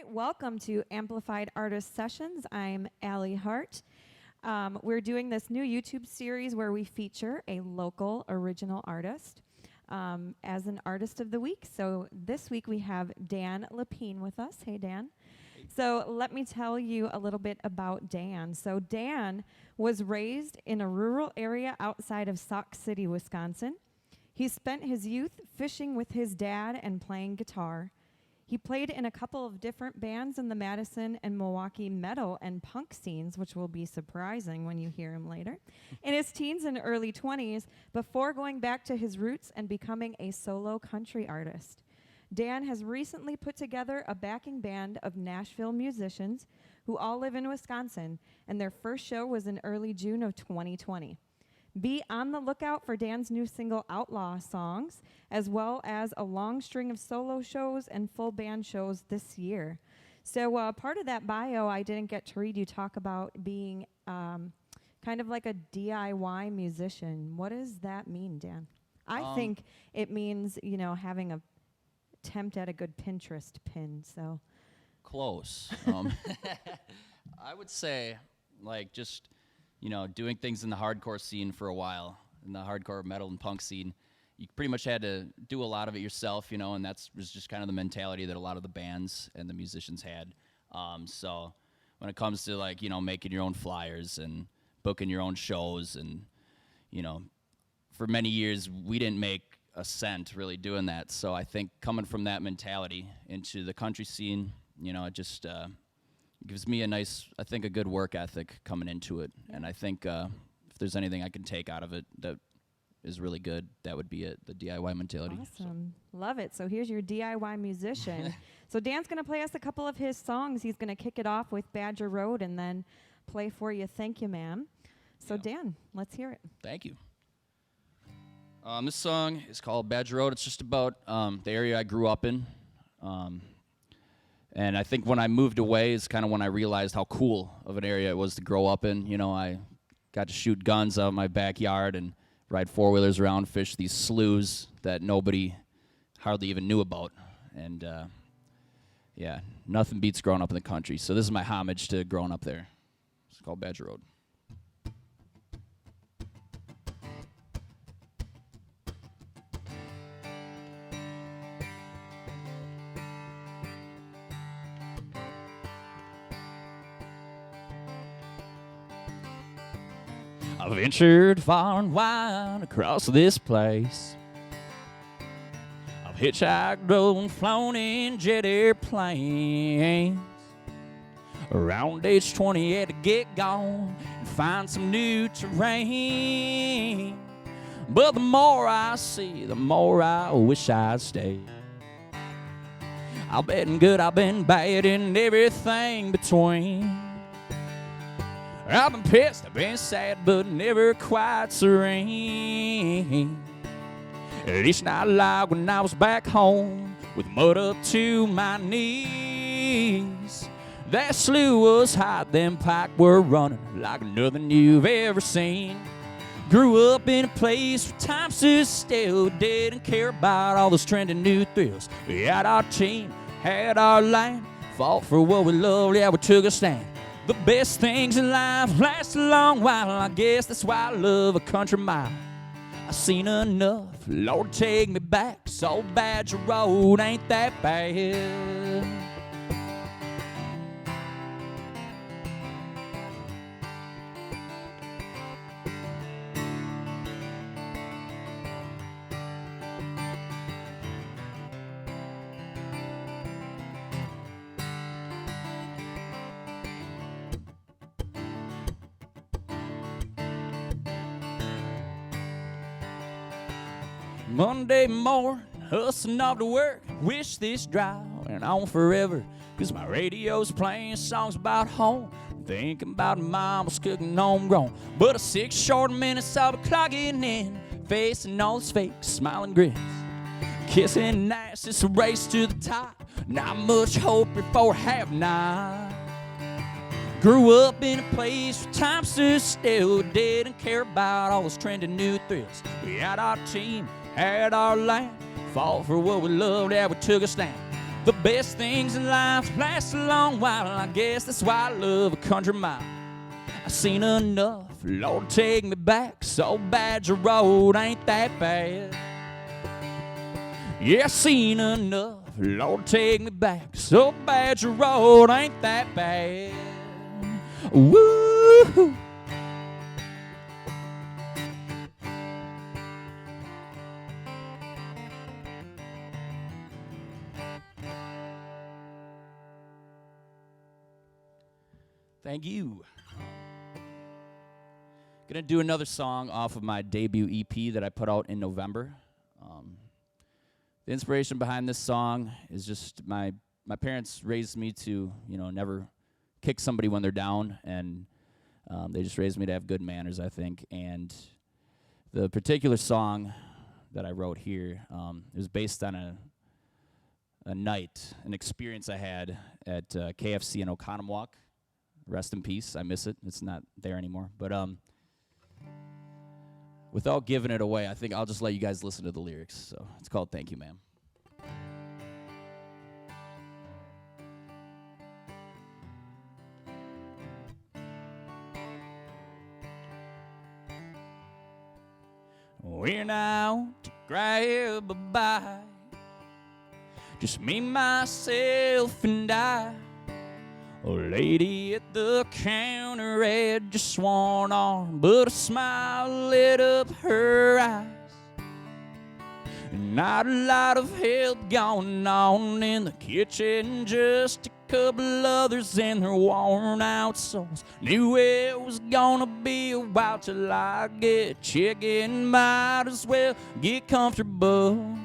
right, welcome to Amplified Artist Sessions. I'm Allie Hart. We're doing this new YouTube series where we feature a local original artist as an Artist of the Week. So this week we have Dan Lepien with us. Hey, Dan. So let me tell you a little bit about Dan. So Dan was raised in a rural area outside of Sauk City, Wisconsin. He spent his youth fishing with his dad and playing guitar. He played in a couple of different bands in the Madison and Milwaukee metal and punk scenes, which will be surprising when you hear him later, in his teens and early 20s, before going back to his roots and becoming a solo country artist. Dan has recently put together a backing band of Nashville musicians who all live in Wisconsin, and their first show was in early June of 2020. Be on the lookout for Dan's new single, Outlaw Songs, as well as a long string of solo shows and full band shows this year. So part of that bio I didn't get to read. You talk about being kind of like a DIY musician. What does that mean, Dan? I think it means, you know, having a attempt at a good Pinterest pin, so. Close. I would say, like, just, you know, doing things in the hardcore scene for a while, in the hardcore metal and punk scene, you pretty much had to do a lot of it yourself, you know, and that was just kind of the mentality that a lot of the bands and the musicians had. So when it comes to, like, you know, making your own flyers and booking your own shows and, you know, for many years we didn't make a cent really doing that. So I think coming from that mentality into the country scene, you know, it just gives me a nice, I think, a good work ethic coming into it. And I think if there's anything I can take out of it that is really good, that would be it, the DIY mentality. Awesome. Love it. So here's your DIY musician. So Dan's going to play us a couple of his songs. He's going to kick it off with Badger Road and then play for you Thank You, Ma'am. So Dan, let's hear it. Thank you. This song is called Badger Road. It's just about the area I grew up in. And I think when I moved away is kind of when I realized how cool of an area it was to grow up in. You know, I got to shoot guns out of my backyard and ride four-wheelers around, fish these sloughs that nobody hardly even knew about. And, yeah, nothing beats growing up in the country. So this is my homage to growing up there. It's called Badger Road. I ventured far and wide across this place. I've hitchhiked, rode, and flown in jet airplanes. Around age 20, had to get gone and find some new terrain. But the more I see, the more I wish I'd stay. I've been good, I've been bad, and everything between. I've been pissed, I've been sad, but never quite serene. At least not like when I was back home with mud up to my knees. That slough was hot, them pike were running like nothing you've ever seen. Grew up in a place where time stood still, didn't care about all those trending new thrills. We had our team, had our land, fought for what we loved, yeah, we took a stand. The best things in life last a long while. I guess that's why I love a country mile. I've seen enough, Lord, take me back. So Badger Road ain't that bad. Monday morning, hustling off to work. Wish this drive went on forever, 'cause my radio's playing songs about home. Thinking about mama's cooking homegrown. But a 6 short minutes I'll be clocking in, facing all those fake smiling grins. Kissing ass, it's a race to the top. Not much hope before half night. Grew up in a place where time stood still, didn't care about all those trending new thrills. We had our team, had our land, fought for what we loved, yeah, we took a stand. The best things in life last a long while, and I guess that's why I love a country mile. I've seen enough, Lord, take me back. So Badger Road ain't that bad. Yeah, I've seen enough, Lord, take me back. So Badger Road ain't that bad. Woo! Thank you. Gonna do another song off of my debut EP that I put out in November. The inspiration behind this song is just my parents raised me to, never kick somebody when they're down, and they just raised me to have good manners, I think. And the particular song that I wrote here it was based on an experience I had at KFC in Oconomowoc. Rest in peace. I miss it. It's not there anymore. But without giving it away, I think I'll just let you guys listen to the lyrics. So it's called Thank You, Ma'am. Went out to grab a bite, just me, myself, and I. A lady at the counter had just one arm, but a smile lit up her eyes. Not a lot of help going on in the kitchen, just a couple others and their worn out souls. Knew it was gonna be a while till I get chicken, might as well get comfortable.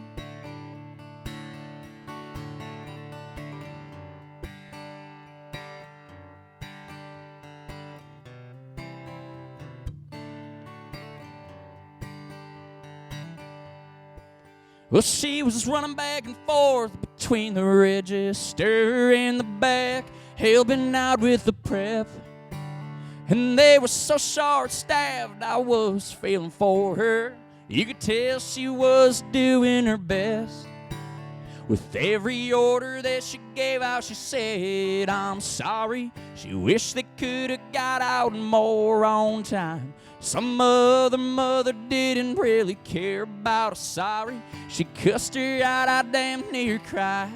Well, she was running back and forth between the register and the back, helping out with the prep. And they were so short-staffed, I was feeling for her. You could tell she was doing her best. With every order that she gave out, she said, I'm sorry. She wished they could have got out more on time. Some other mother didn't really care about a sorry. She cussed her out, I damn near cried.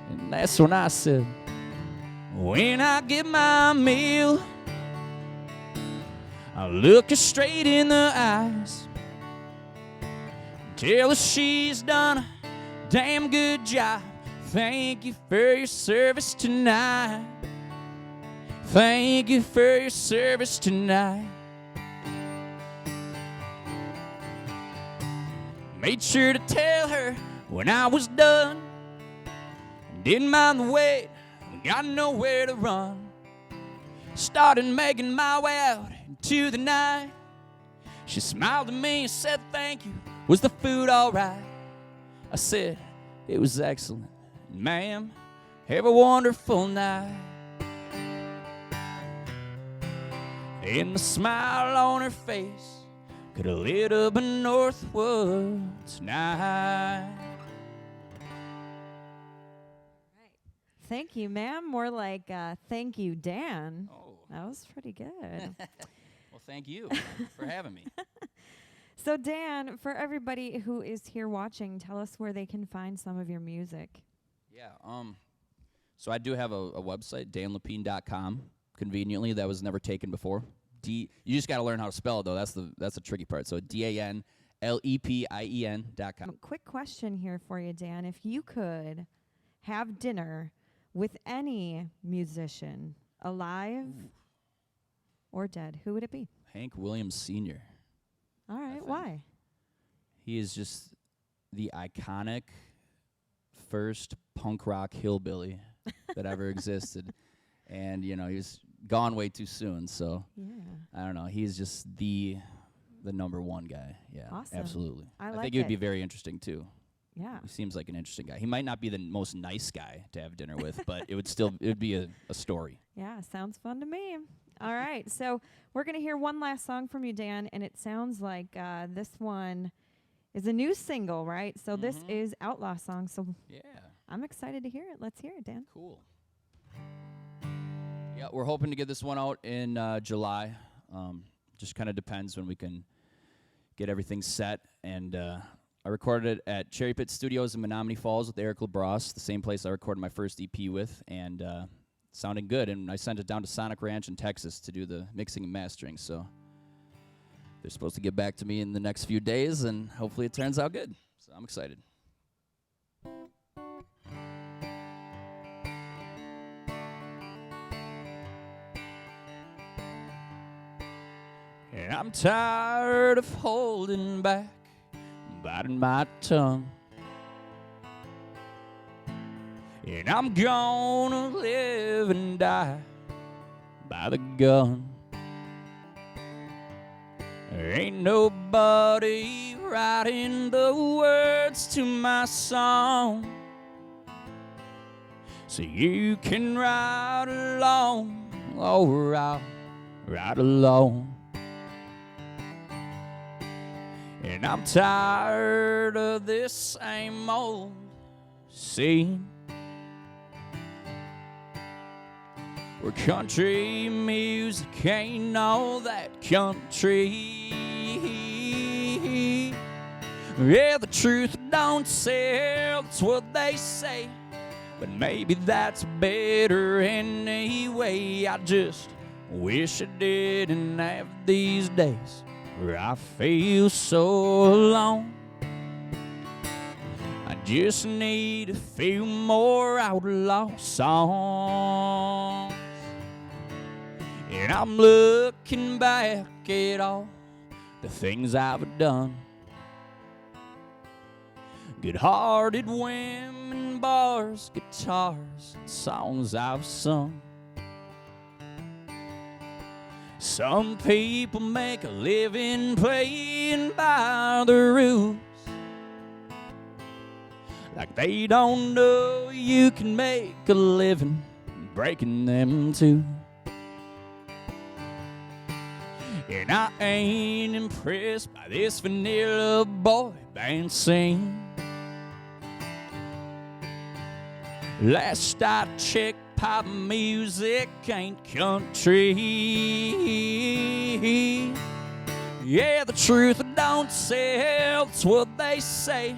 And that's when I said, when I get my meal, I'll look her straight in the eyes, tell her she's done a damn good job. Thank you for your service tonight. Thank you for your service tonight. Made sure to tell her when I was done. Didn't mind the wait, got nowhere to run. Started making my way out into the night. She smiled at me and said thank you. Was the food all right? I said it was excellent. Ma'am, have a wonderful night. And the smile on her face could have lit up a Northwoods night. Thank you, ma'am. More like thank you, Dan. Oh. That was pretty good. Well, thank you for having me. So, Dan, for everybody who is here watching, tell us where they can find some of your music. Yeah. So I do have a website, danlepien.com. Conveniently, that was never taken before. You just got to learn how to spell it, though. That's the tricky part. So DANLEPIEN.com. A quick question here for you, Dan. If you could have dinner with any musician, alive or dead, who would it be? Hank Williams Sr. All right, why? He is just the iconic first punk rock hillbilly that ever existed. And, he was gone way too soon, so Yeah. I don't know. He's just the number one guy. Yeah, Awesome. Absolutely. I think like he would be it. very interesting, too. Yeah. He seems like an interesting guy. He might not be the most nice guy to have dinner with, but it would be a story. Yeah, sounds fun to me. All right, so we're going to hear one last song from you, Dan, and it sounds like this one is a new single, right? So this Mhm. is Outlaw Songs. So Yeah. I'm excited to hear it. Let's hear it, Dan. Cool. Yeah, we're hoping to get this one out in July. Just kind of depends when we can get everything set. And I recorded it at Cherry Pit Studios in Menominee Falls with Eric LaBrosse, the same place I recorded my first EP with, and sounding good. And I sent it down to Sonic Ranch in Texas to do the mixing and mastering. So they're supposed to get back to me in the next few days, and hopefully it turns out good. So I'm excited. And I'm tired of holding back, biting my tongue. And I'm gonna live and die by the gun. There ain't nobody writing the words to my song, so you can ride along, or I'll ride alone. And I'm tired of this same old scene, where country music ain't all that country. Yeah, the truth don't sell, that's what they say, but maybe that's better anyway. I just wish I didn't have these days where I feel so alone. I just need a few more outlaw songs. And I'm looking back at all the things I've done. Good-hearted women, bars, guitars, and songs I've sung. Some people make a living playing by the rules, like they don't know you can make a living breaking them too. And I ain't impressed by this vanilla boy band scene. Last I checked, pop music ain't country. Yeah, the truth don't sell, that's what they say,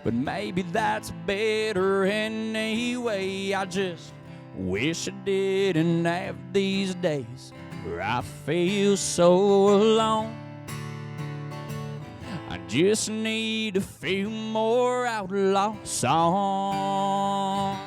but maybe that's better anyway. I just wish I didn't have these days where I feel so alone. I just need a few more outlaw songs.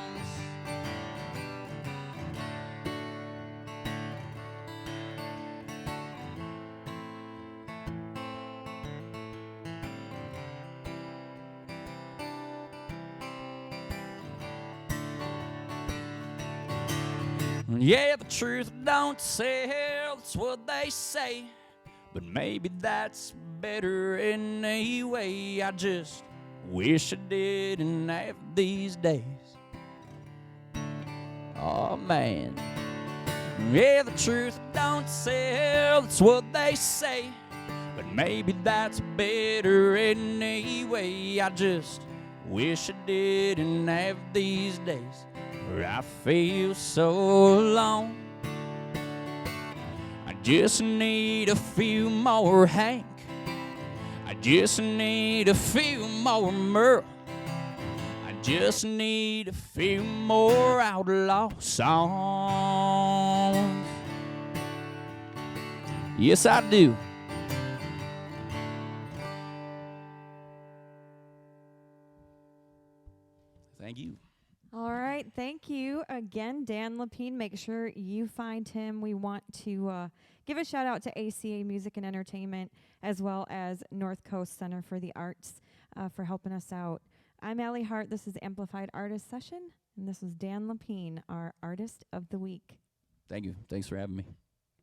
Yeah, the truth don't sell, that's what they say, but maybe that's better anyway. I just wish I didn't have these days. Oh man. Yeah, the truth don't sell, that's what they say, but maybe that's better anyway. I just wish I didn't have these days where I feel so alone. I just need a few more Hank, I just need a few more Merle, I just need a few more outlaw songs. Yes, I do. Thank you. All right. Thank you again, Dan Lepien. Make sure you find him. We want to give a shout out to ACA Music and Entertainment, as well as North Coast Center for the Arts, for helping us out. I'm Allie Hart. This is Amplified Artist Session, and this is Dan Lepien, our Artist of the Week. Thank you. Thanks for having me.